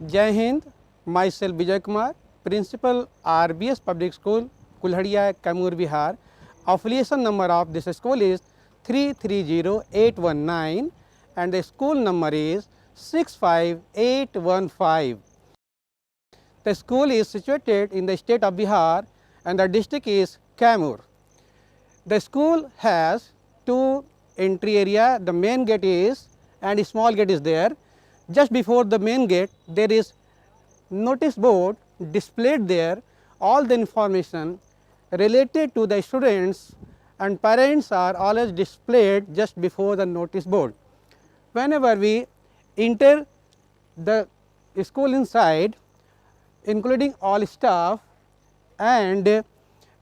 Jai Hind, myself Vijay Kumar, Principal RBS Public School, Kulhadia, Kamur, Bihar. Affiliation number of this school is 330819 and the school number is 65815. The school is situated in the state of Bihar and the district is Kamur. The school has two entry area, the main gate is and a small gate is there. Just before the main gate there is notice board displayed there, all the information related to the students and parents are always displayed just before the notice board. Whenever we enter the school inside, including all staff and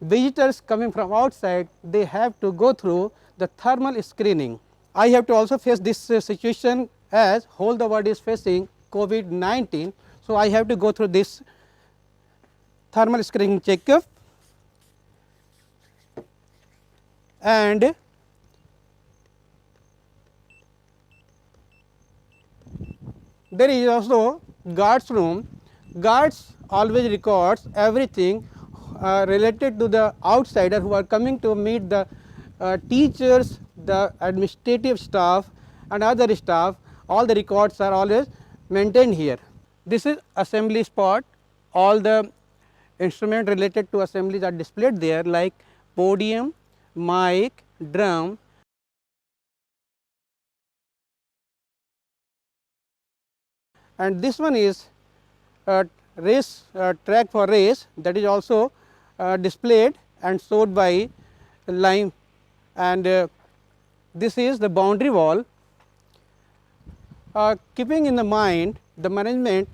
visitors coming from outside, they have to go through the thermal screening. I have to also face this situation as whole the world is facing COVID-19. So, I have to go through this thermal screening checkup, and there is also guards room. Guards always records everything related to the outsider who are coming to meet the teachers, the administrative staff and other staff. All the records are always maintained here. This is assembly spot. All the instruments related to assemblies are displayed there like podium, mic, drum. And this one is race track for race, that is also displayed and showed by line, and this is the boundary wall. Keeping in the mind the management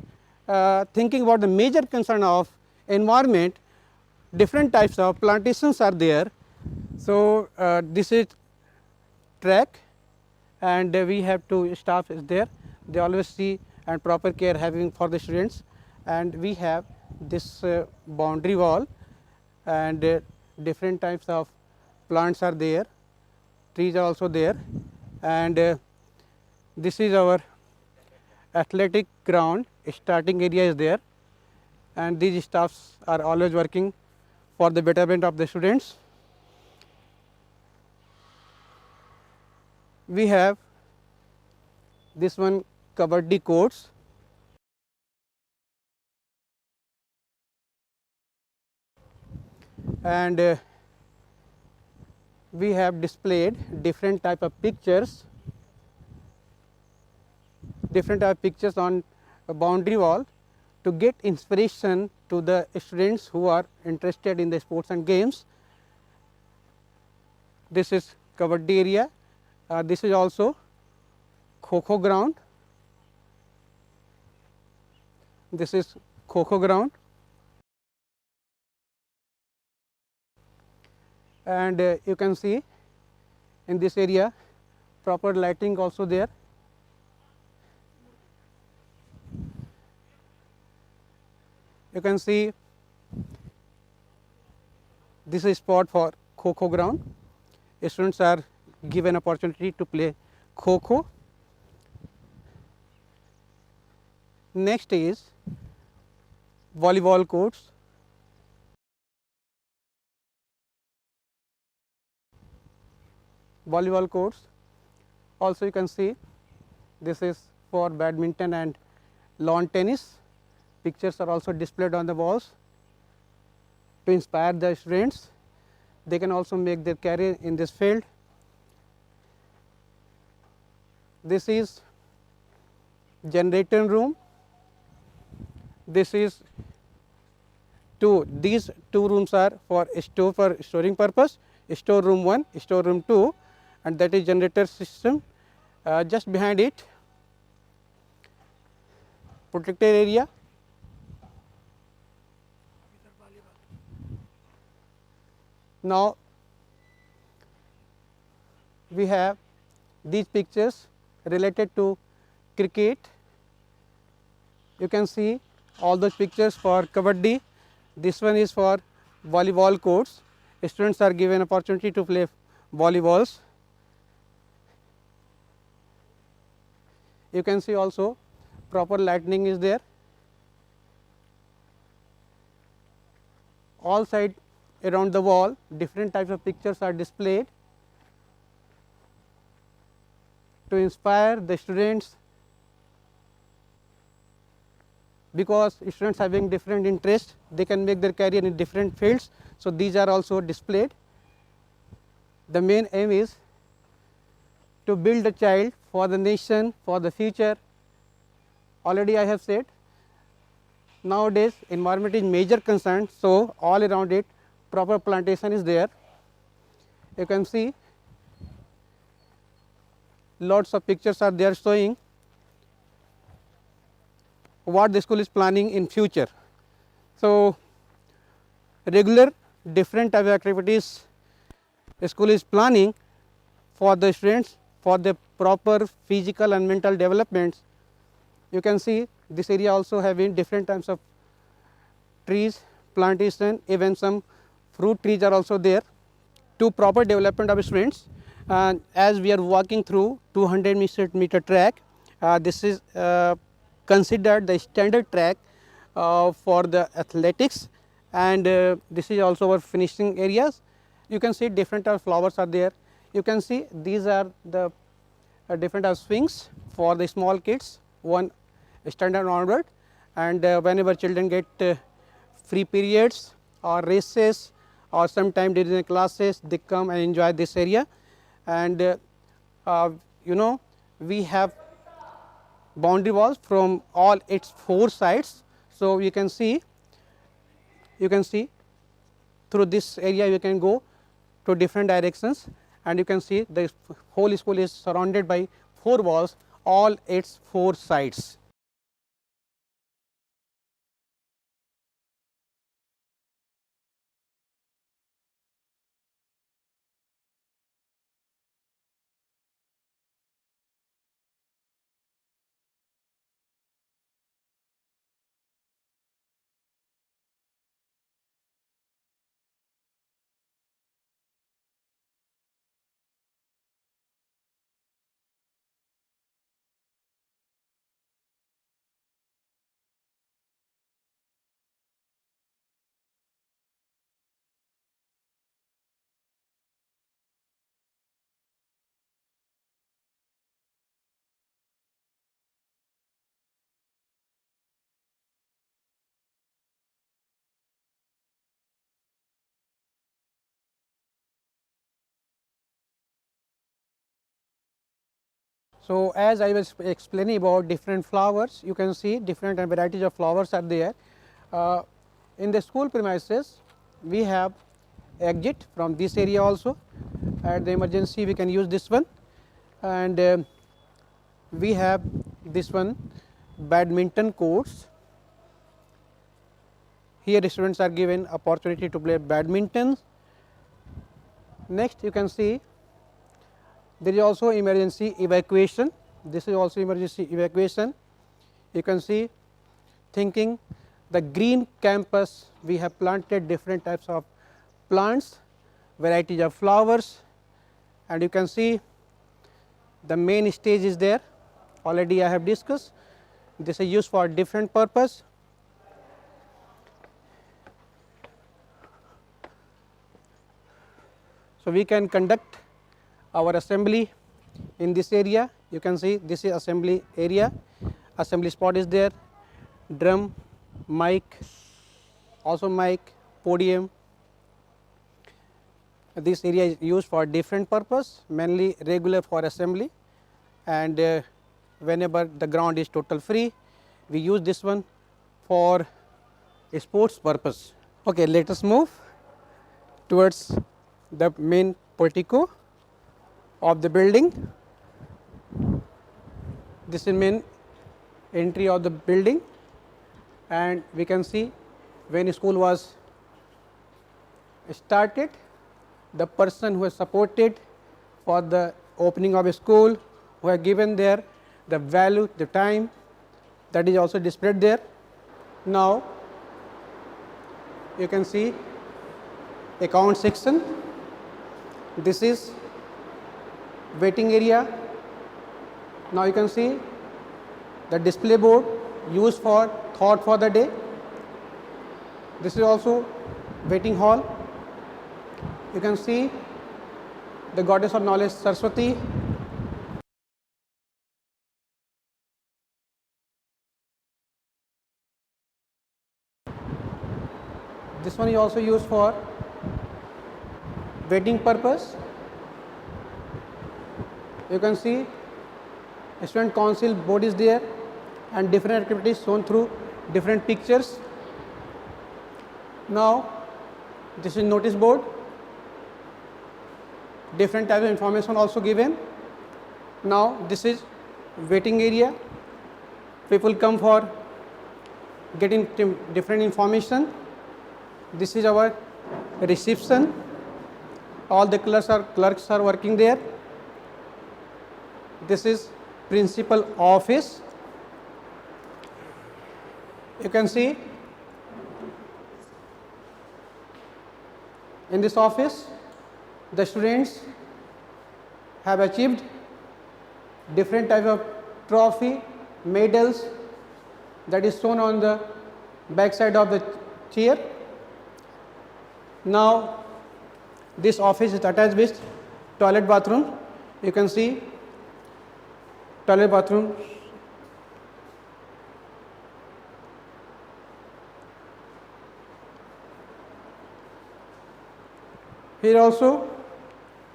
thinking about the major concern of environment, different types of plantations are there. So, this is track and we have to staff is there, they always see and proper care having for the students, and we have this boundary wall and different types of plants are there, trees are also there, and this is our athletic ground, starting area is there, and these staffs are always working for the betterment of the students. We have this one Kabaddi courts, and we have displayed different type of pictures, on a boundary wall to get inspiration to the students who are interested in the sports and games. This is Kabaddi area, this is also Kho-Kho ground, this is Kho-Kho ground, and you can see in this area proper lighting also there. You can see this is spot for Kho-Kho ground. Students are given opportunity to play Kho-Kho. Next is volleyball courts. Volleyball courts, also you can see this is for badminton and lawn tennis. Pictures are also displayed on the walls to inspire the students. They can also make their career in this field. This is generator room. This is these two rooms are for storing purpose, store room 1, store room 2, and that is generator system. Just behind it protected area. Now, we have these pictures related to cricket. You can see all those pictures for Kabaddi. This one is for volleyball courts. Students are given opportunity to play volleyballs. You can see also proper lighting is there. all side around the wall different types of pictures are displayed to inspire the students, because students having different interests, they can make their career in different fields. So, these are also displayed. The main aim is to build a child for the nation, for the future. Already I have said, nowadays environment is major concern, so all around it proper plantation is there. You can see lots of pictures are there showing what the school is planning in future. So, regular different type of activities the school is planning for the students for the proper physical and mental developments. You can see this area also having different types of trees, plantation, even some fruit trees are also there. To proper development of students, as we are walking through 200-meter track, this is considered the standard track for the athletics, and this is also our finishing areas. You can see different type of flowers are there. You can see these are the different type of swings for the small kids, one standard onward, and whenever children get free periods or races or sometime during the classes, they come and enjoy this area. And you know, we have boundary walls from all its 4 sides. So, you can see through this area you can go to different directions, and you can see the whole school is surrounded by 4 walls, all its 4 sides. So, as I was explaining about different flowers, you can see different varieties of flowers are there. In the school premises, we have exit from this area also. At the emergency, we can use this one, and we have this one badminton courts. Here the students are given opportunity to play badminton. Next, you can see there is also emergency evacuation. This is also emergency evacuation. You can see thinking the green campus, we have planted different types of plants, varieties of flowers, and you can see the main stage is there. Already I have discussed. This is used for different purpose. So, we can conduct our assembly in this area. You can see this is assembly area, assembly spot is there, drum, mic, also mic, podium. This area is used for different purpose, mainly regular for assembly, and whenever the ground is total free, we use this one for a sports purpose. Okay, let us move towards the main portico of the building. This is main entry of the building, and we can see when school was started, the person who has supported for the opening of a school, who have given there the value, the time, that is also displayed there. Now, you can see account section. This is waiting area. Now, you can see the display board used for thought for the day. This is also waiting hall. You can see the goddess of knowledge Saraswati. This one is also used for wedding purpose. You can see student council board is there and different activities shown through different pictures. Now this is notice board, different types of information also given. Now this is waiting area, people come for getting different information. This is our reception, all the clerks are working there. This is principal office. You can see in this office the students have achieved different types of trophy, medals, that is shown on the back side of the chair. Now this office is attached with toilet bathroom. You can see toilet bathroom. Here also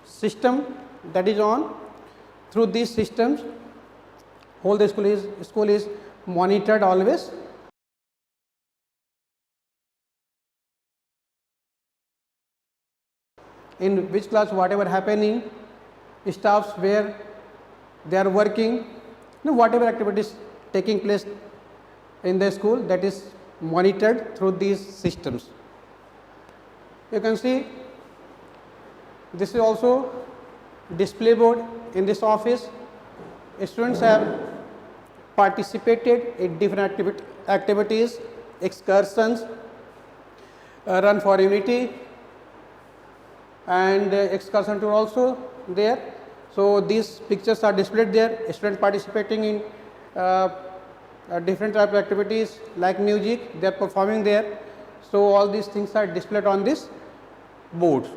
system that is on. Through these systems whole the school is monitored always. In which class whatever happening, staffs where they are working, whatever activities taking place in the school, that is monitored through these systems. You can see this is also display board. In this office students have participated in different activities, excursions, run for unity, and excursion tour also there. So these pictures are displayed there, students participating in different type of activities like music, they are performing there. So all these things are displayed on this board,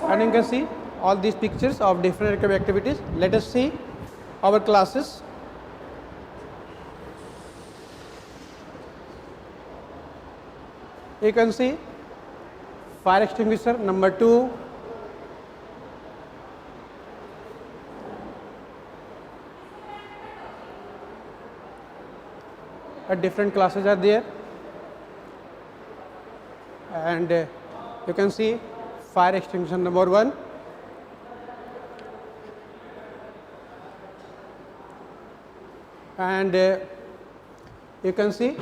and you can see all these pictures of different activities. Let us see our classes. You can see fire extinguisher number 2, different classes are there, and you can see fire extinguisher number 1. And you can see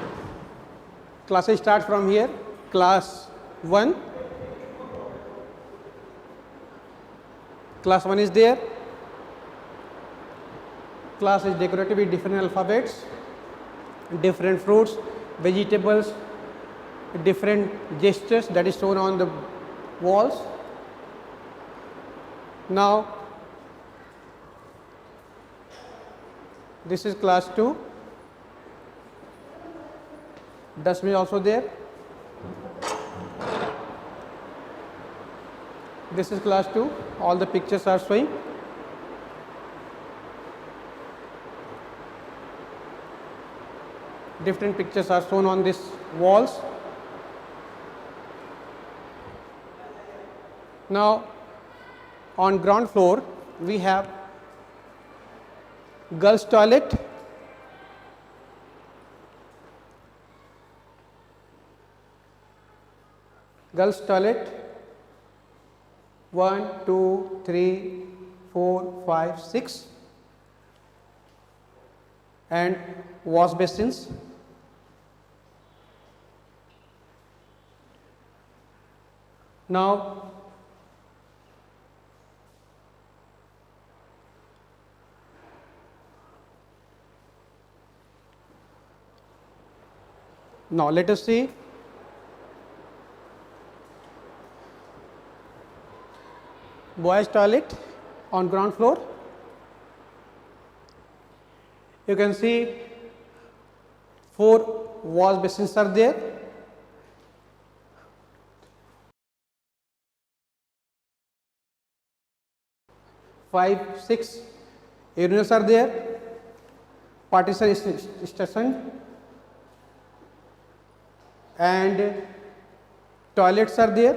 classes start from here. Class 1, class 1 is there. Class is decorated with different alphabets, different fruits, vegetables, different gestures that is shown on the walls. Now this is class 2, dustbin also there. This is class 2, all the pictures are showing. Different pictures are shown on these walls. Now on ground floor we have girls toilet, girls toilet 1, 2, 3, 4, 5, 6, and wash basins. Now let us see boys toilet on ground floor. You can see 4 wash basins are there. 5, 6 urinals are there, partition station, and toilets are there.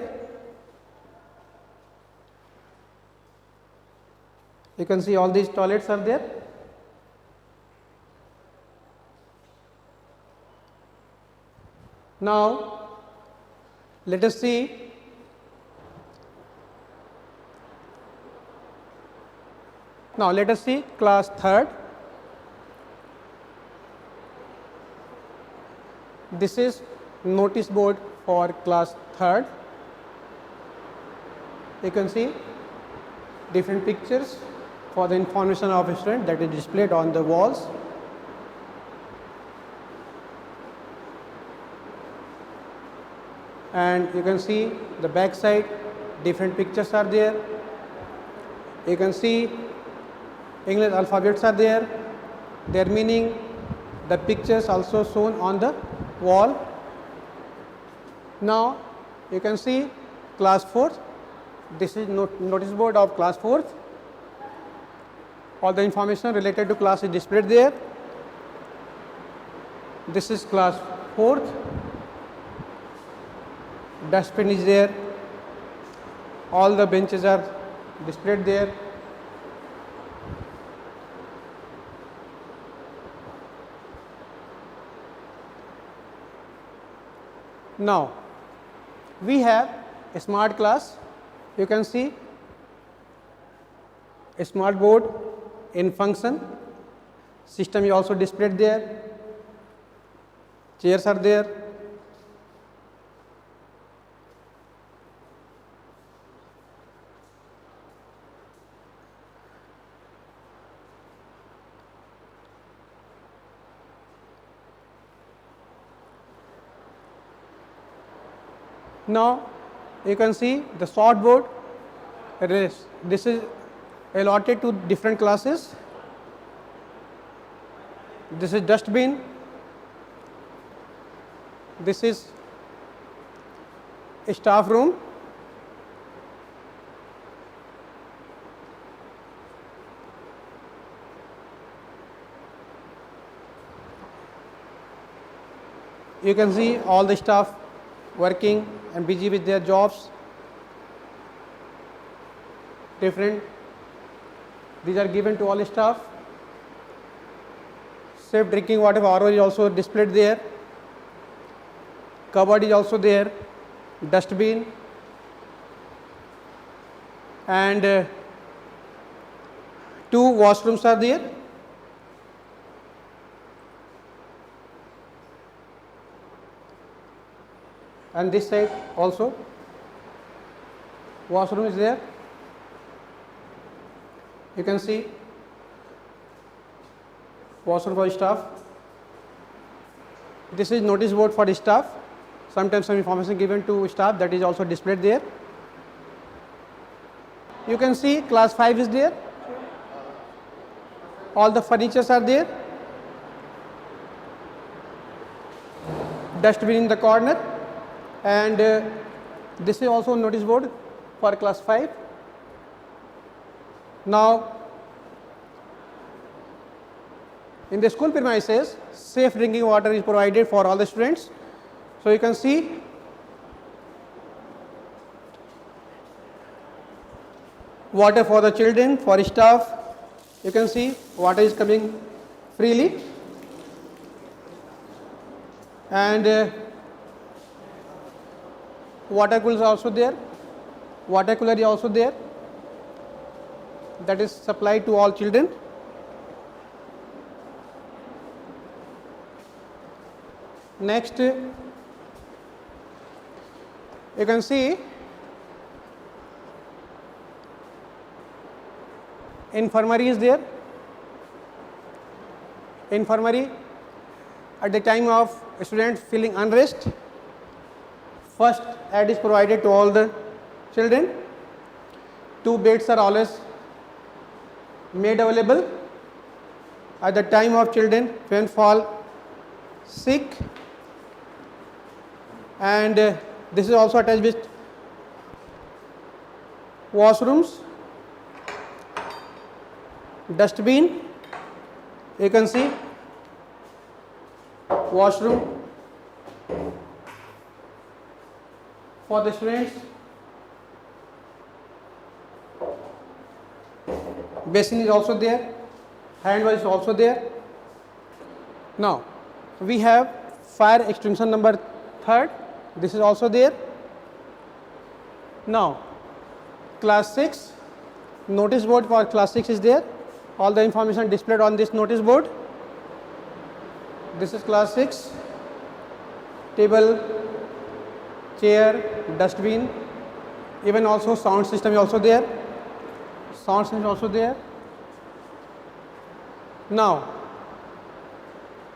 You can see all these toilets are there. Now let us see class 3rd. This is notice board for class 3rd. You can see different pictures for the information of a student that is displayed on the walls. And you can see the back side, different pictures are there. You can see English alphabets are there, their meaning, the pictures also shown on the wall. Now you can see class 4th. This is notice board of class 4th. All the information related to class is displayed there. This is class 4th. Dustbin is there. All the benches are displayed there. Now we have a smart class. You can see a smart board in function. System is also displayed there. Chairs are there. Now you can see the sort board. This is allotted to different classes. This is dustbin. This is a staff room. You can see all the staff working and busy with their jobs. Different. These are given to all staff. Safe drinking water RO is also displayed there. Cupboard is also there. Dustbin. And 2 washrooms are there. And this side also washroom is there. You can see washroom for staff. This is notice board for the staff. Sometimes some information given to staff, that is also displayed there. You can see class 5 is there. All the furnitures are there. Dustbin in the corner. And this is also notice board for class 5. Now in the school premises, safe drinking water is provided for all the students. So you can see water for the children, for staff. You can see water is coming freely. And water cooler is also there. Water cooler is also there. That is supplied to all children. Next, you can see infirmary is there. Infirmary, at the time of students feeling unrest, first aid is provided to all the children. 2 beds are always made available at the time of children when fall sick. And this is also attached with washrooms. dustbin, you can see washroom for the students, basin is also there, hand wash is also there. Now we have fire extinguisher number 3rd, this is also there. Now class 6, notice board for class 6 is there, all the information displayed on this notice board. This is class 6, table, chair, dustbin, even also sound system is also there, sound system is also there. Now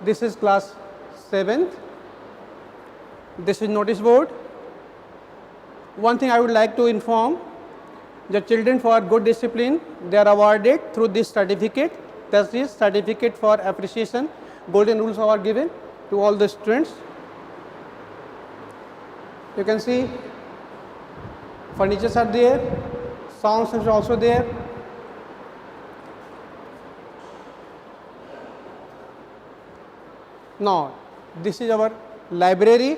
this is class 7th, this is notice board. One thing I would like to inform, the children for good discipline, they are awarded through this certificate, that is certificate for appreciation. Golden rules are given to all the students. You can see furnitures are there, sound system is also there. Now this is our library,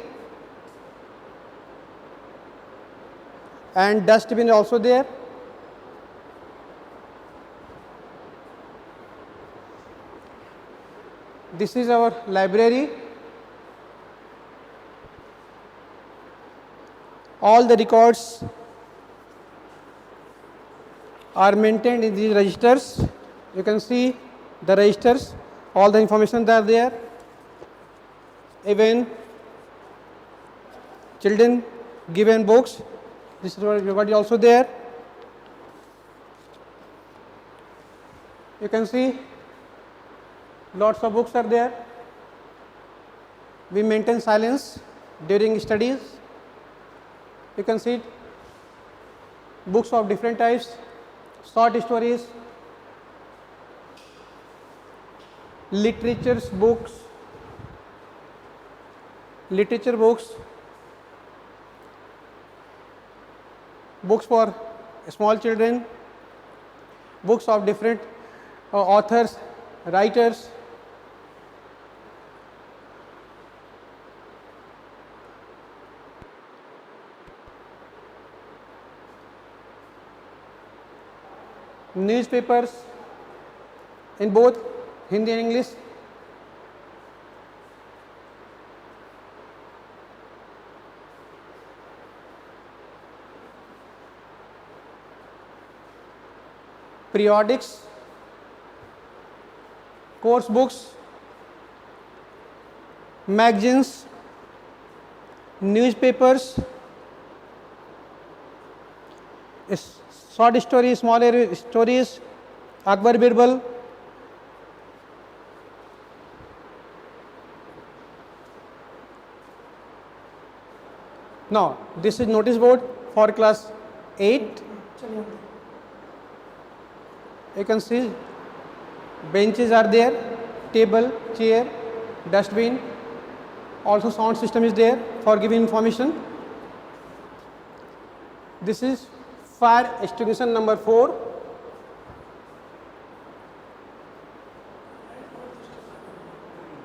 and dustbin is also there. This is our library. All the records are maintained in these registers. You can see the registers, all the information are there. Even children given books, this is what is also there. You can see lots of books are there. We maintain silence during studies. You can see books of different types, short stories, literature books, books for small children, books of different authors, writers. Newspapers in both Hindi and English. Periodics, course books, magazines, newspapers, short stories, small stories, Akbar Birbal. Now this is notice board for class 8. You can see benches are there, table, chair, dustbin, also sound system is there for giving information. This is fire extinguisher number 4.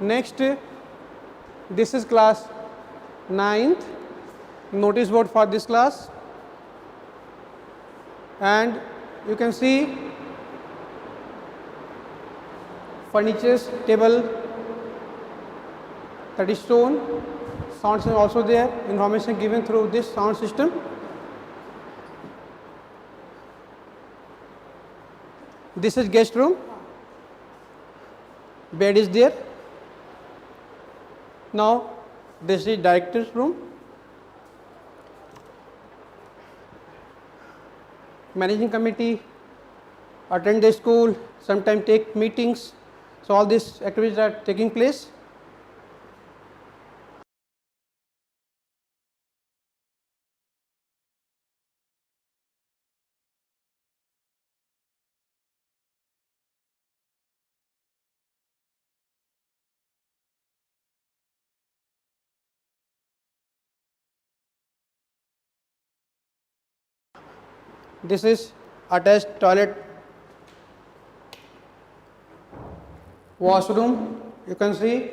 Next, this is class 9th, notice board for this class, and you can see furnitures, table, that is stone, sound system also there, information given through this sound system. This is guest room, bed is there. Now this is director's room, managing committee attend the school, sometimes take meetings, so all these activities are taking place. This is attached toilet washroom, you can see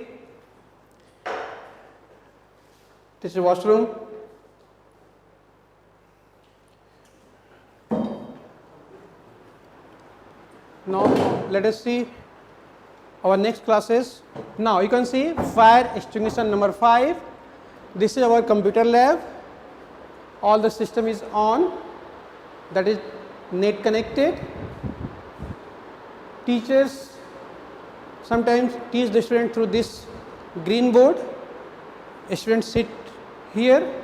this is washroom. Now let us see our next classes. Now you can see fire extinguisher number 5. This is our computer lab. All the system is on, that is net connected. Teachers sometimes teach the student through this green board. Students sit here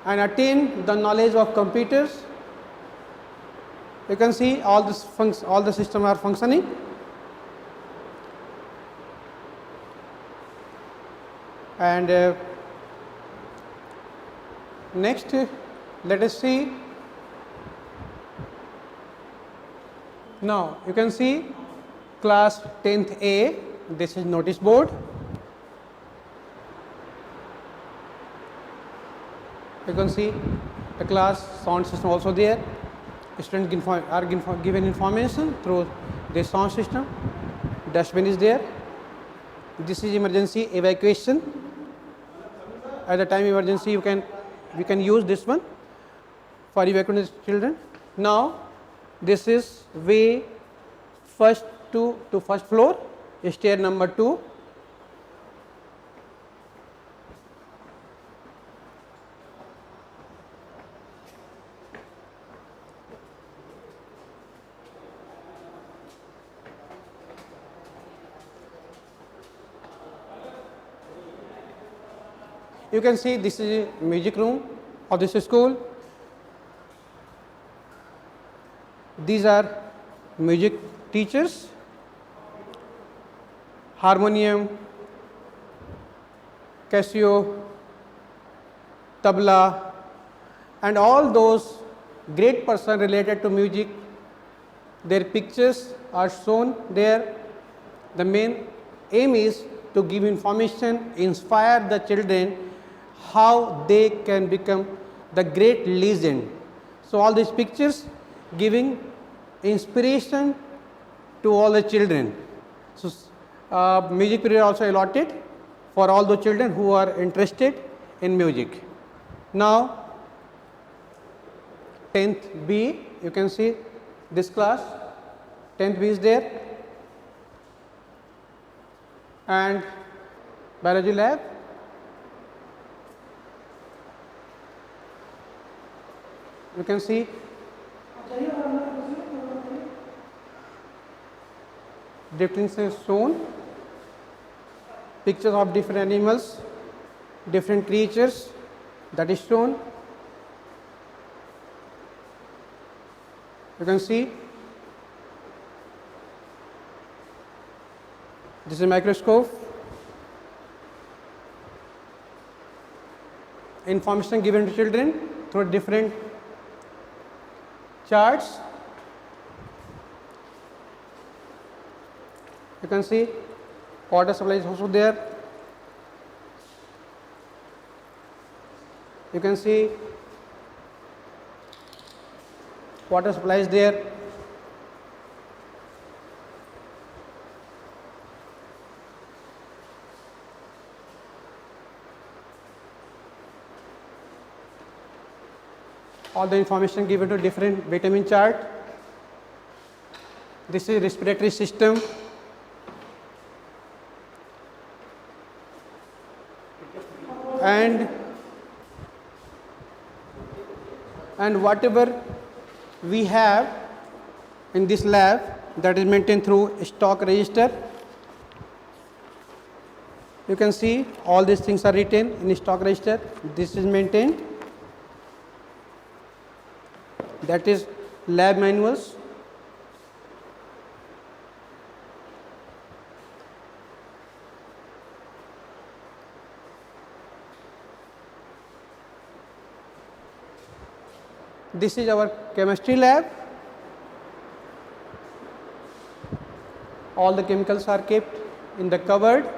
and attain the knowledge of computers. You can see all the system are functioning. And next let us see. Now you can see class 10th A, this is notice board. You can see the class sound system also there. Students are given information through the sound system. Dustbin is there. This is emergency evacuation. At the time emergency, we can use this one for evacuating children. Now this is way first to first floor, stair number 2. You can see this is a music room of this school. These are music teachers, harmonium, Casio, tabla, and all those great person related to music. Their pictures are shown there. The main aim is to give information, inspire the children how they can become the great legend. So all these pictures giving inspiration to all the children. So music period also allotted for all the children who are interested in music. Now 10th B, you can see this class, 10th B is there, and biology lab. You can see different things shown, pictures of different animals, different creatures, that is shown. You can see this is a microscope. Information given to children through different charts. You can see water supply is also there. You can see water supply is there. All the information given to different vitamin chart. This is respiratory system. And whatever we have in this lab, that is maintained through stock register. You can see all these things are written in stock register. This is maintained. That is lab manuals. This is our chemistry lab. All the chemicals are kept in the cupboard.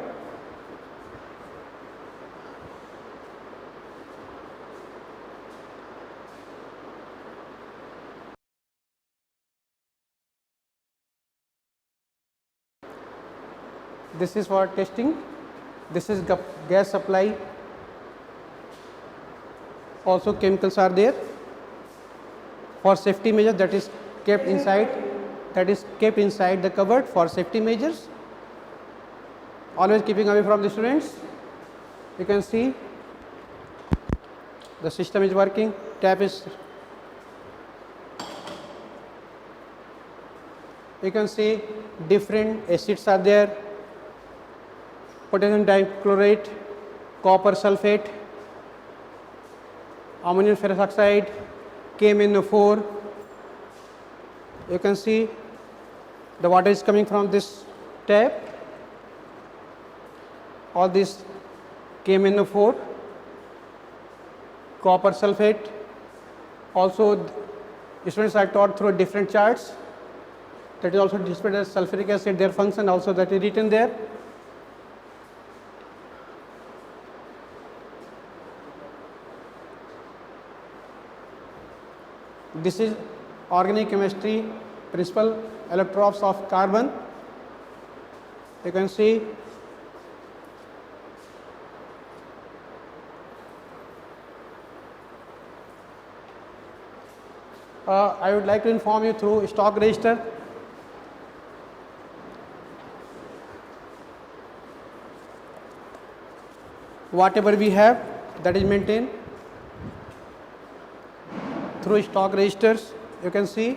This is for testing. This is gas supply. Also chemicals are there. For safety measures, that is kept inside the cupboard for safety measures. Always keeping away from the students. You can see the system is working. Tap is, you can see different acids are there: potassium dichlorate, copper sulfate, ammonium ferrous oxide, KMnO4. You can see the water is coming from this tap. All this KMnO4, copper sulfate. Also, students are taught through different charts. That is also displayed as sulfuric acid, their function also that is written there. This is organic chemistry principal allotropes of carbon. You can see I would like to inform you through stock register. Whatever we have, that is maintained through stock registers. You can see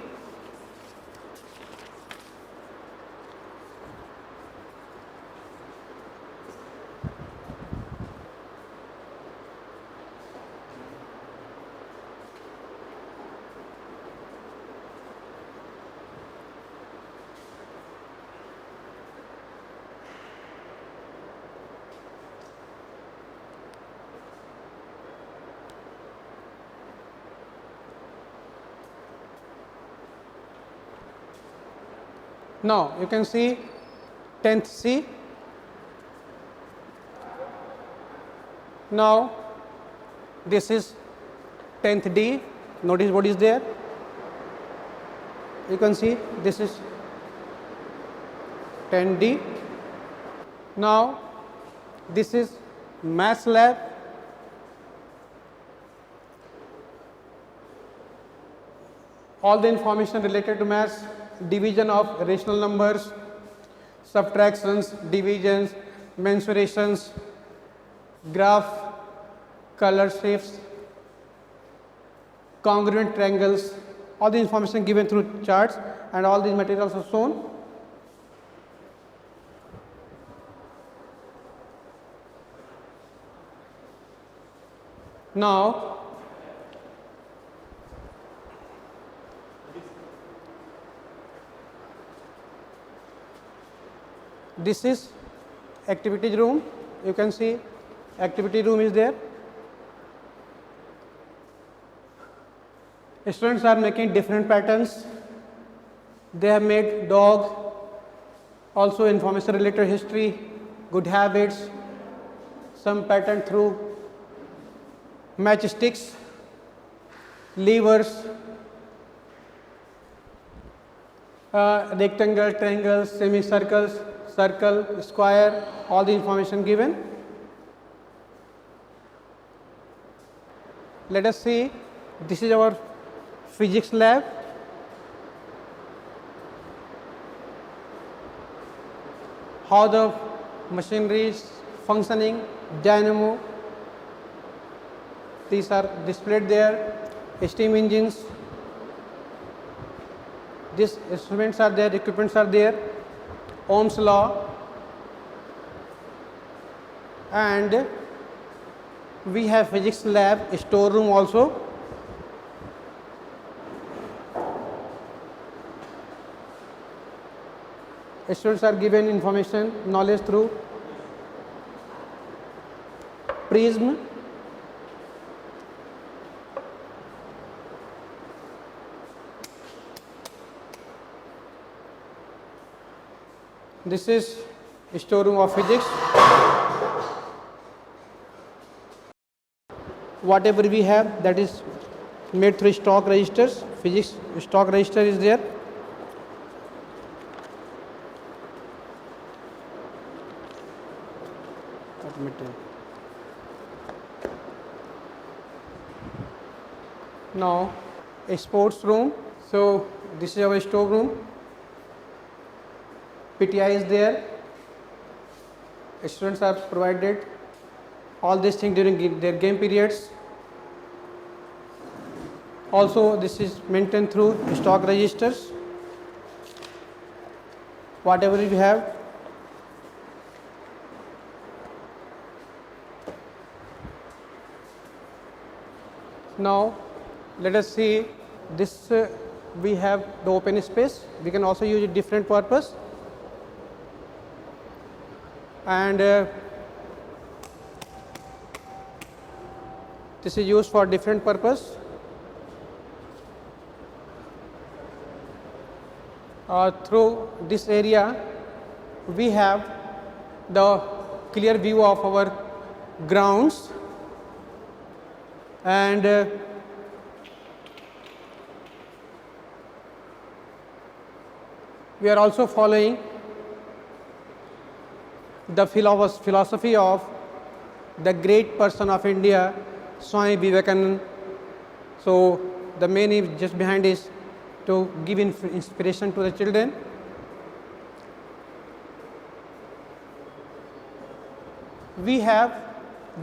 now you can see 10th C. Now this is 10th D. Notice what is there. You can see this is 10D. Now this is maths lab. All the information related to maths: division of rational numbers, subtractions, divisions, mensurations, graph, color shapes, congruent triangles, all the information given through charts, and all these materials are shown. Now this is activity room. You can see activity room is there. Students are making different patterns. They have made dog, also information related history, good habits, some pattern through matchsticks, levers, rectangle, triangles, semicircles, circle, square, all the information given. Let us see, this is our physics lab. How the machinery is functioning, dynamo, these are displayed there, steam engines, these instruments are there, equipments are there, Ohm's law, and we have physics lab storeroom also. Students are given information, knowledge through prism, this is storeroom of physics. Whatever we have, that is made through stock registers. Physics stock register is there. Now a sports room. So this is our store room. PTI is there. Students are provided all these things during their game periods. Also this is maintained through stock registers. Whatever we have. Now let us see this. We have the open space. We can also use a different purpose, and this is used for different purpose. Through this area we have the clear view of our grounds, and we are also following the philosophy of the great person of India, Swami Vivekananda. So the main is just behind is to give inspiration to the children. We have,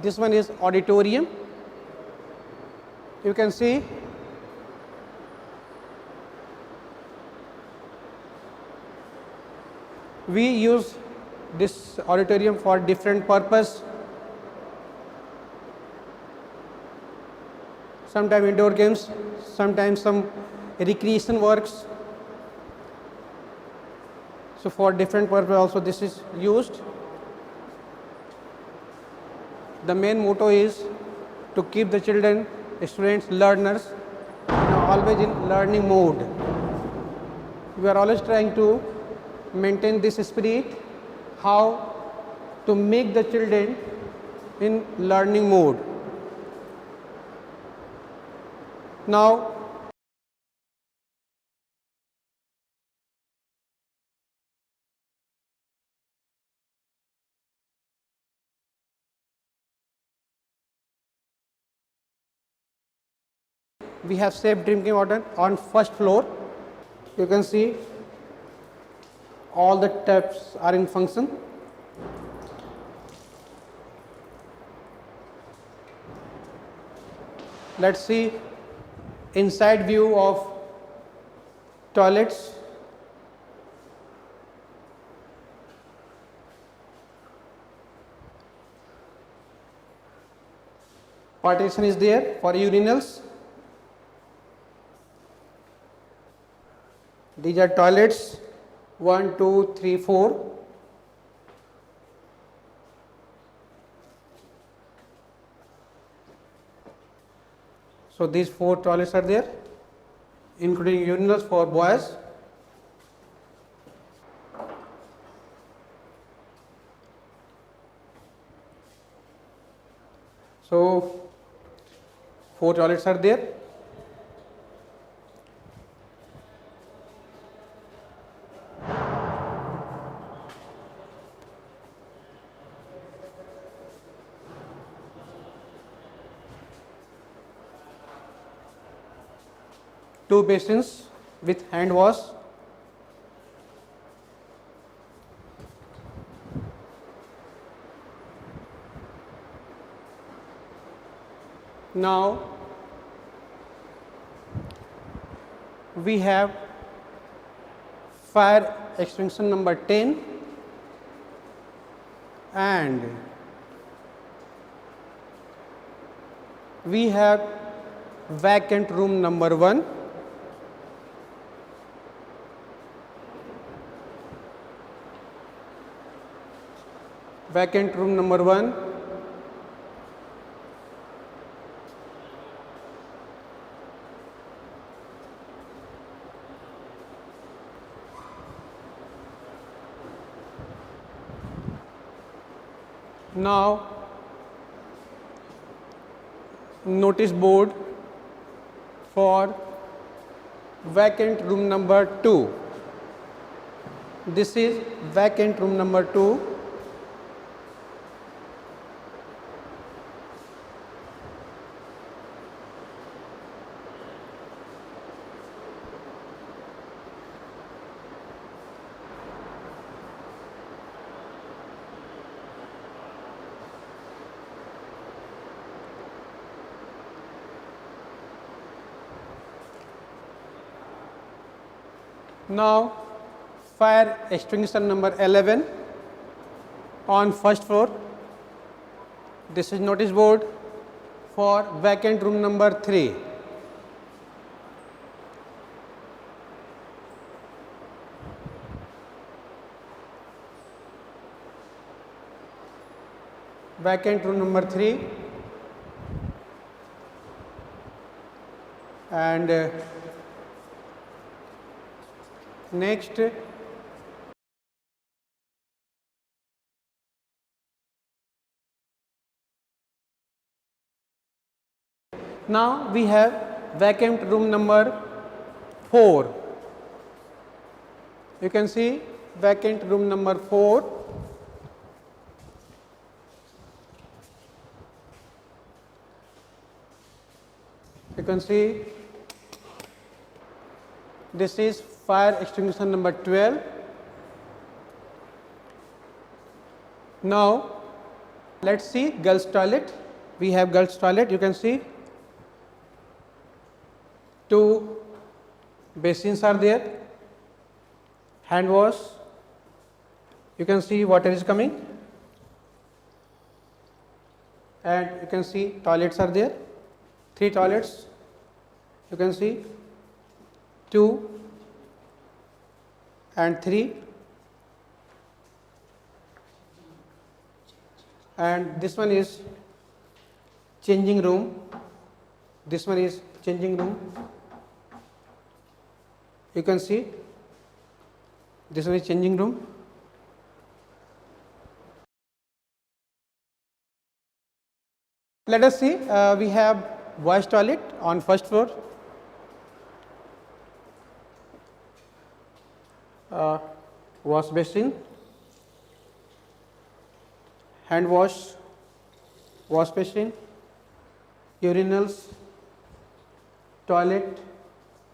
this one is auditorium. You can see we use this auditorium for different purpose. Sometimes indoor games, sometimes some recreation works. So for different purpose also this is used. The main motto is to keep the children, students, learners always in learning mode. We are always trying to maintain this spirit, how to make the children in learning mode. Now we have safe drinking water on first floor. You can see all the taps are in function. Let's see inside view of toilets. Partition is there for urinals. These are toilets 1, 2, 3, 4. So these 4 toilets are there, including urinals for boys. So 4 toilets are there. Two basins with hand wash. Now we have fire extinction number 10 and we have vacant room number 1. Vacant room number 1. Now notice board for vacant room number 2. This is vacant room number 2. Now fire extinguisher number 11 on first floor. This is notice board for vacant room number 3. Vacant room number 3, and next now we have vacant room number 4. You can see vacant room number 4. You can see this is fire extinguisher number 12. Now let's see girls toilet. We have girls toilet. You can see 2 basins are there, hand wash. You can see water is coming, and you can see toilets are there, 3 toilets. You can see 2 and 3, and this one is changing room. This one is changing room. You can see this one is changing room. Let us see, we have boys toilet on first floor. Wash basin, hand wash, wash basin, urinals, toilet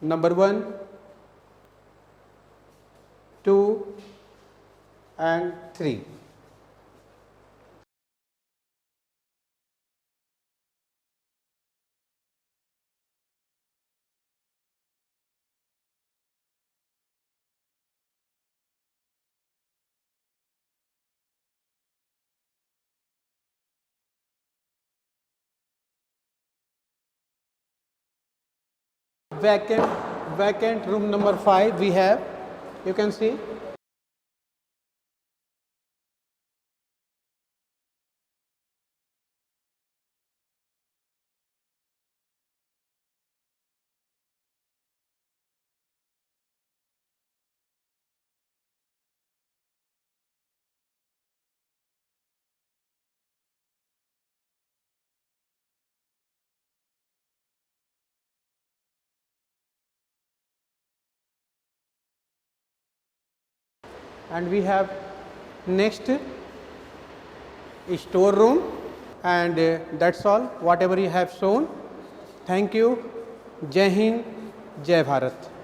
number 1, 2 and 3. Vacant room number 5 we have. You can see and we have next store room, and that's all whatever you have shown. Thank you. Jai Hind, Jai Bharat.